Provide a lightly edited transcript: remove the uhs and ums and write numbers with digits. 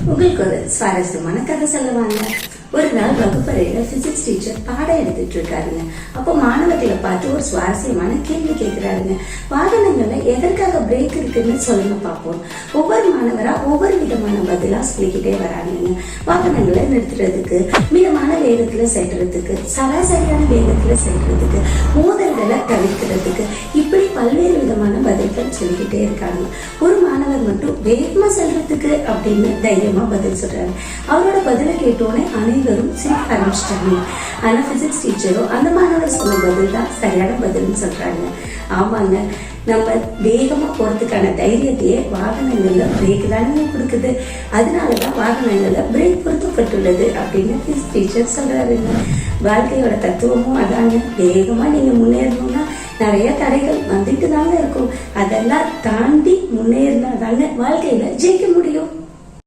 உங்களுக்கு ஒரு சுவாரஸ்யமான கதை சொல்லுவாங்க. ஒரு நாள் வகுப்பறையில பிசிக்ஸ் டீச்சர் பாடம் எடுத்துட்டு இருக்காருங்க. அப்போ மாணவர்களை பார்த்து ஒரு சுவாரஸ்யமான கேள்வி கேட்கிறாருங்க. வாகனங்கள்ல எதற்காக பிரேக் இருக்குன்னு சொல்லுங்க பார்ப்போம். ஒவ்வொரு மாணவரா ஒவ்வொரு விதமான பதிலா சொல்லிக்கிட்டே வராங்க. வாகனங்களை நிறுத்துறதுக்கு, மிதமான வேகத்துல செல்றதுக்கு, சராசரியான வேகத்துல செல்றதுக்கு, மோதல்களை தவிர்க்கிறதுக்கு, இப்படி பல்வேறு விதமான பதில்கள் சொல்லிக்கிட்டே இருக்காங்க. ஒரு மாணவர் மட்டும் வேகமா செல்றதுக்கு அப்படின்னு தைரியமா பதில் சொல்றாரு. அவரோட பதிலை கேட்டோன்னே அனைவரும் சிரிக்க ஆரம்பிச்சிட்டாங்க. ஆனா பிசிக்ஸ் டீச்சரும் அந்த மாணவர் சொன்ன பதில் தான் சரியான பதில்னு சொல்றாங்க. ஆமாங்க, நம்ம வேகமா போறதுக்கான தைரியத்தையே வாகனங்கள்ல பிரேக் தானே கொடுக்குது. அதனாலதான் வாகனங்கள்ல பிரேக் பொருத்தப்பட்டுள்ளது அப்படின்னு பிசிக்ஸ் டீச்சர் சொல்றாருங்க. வாழ்க்கையோட தத்துவமும் அதாங்க. வேகமா நீங்க முன்னேறணும்னா நிறைய தடைகள் வந்துட்டு தாங்க இருக்கும். அதெல்லாம் தாண்டி முன்னேறினா தாங்க வாழ்க்கையில ஜெயிக்க முடியும்.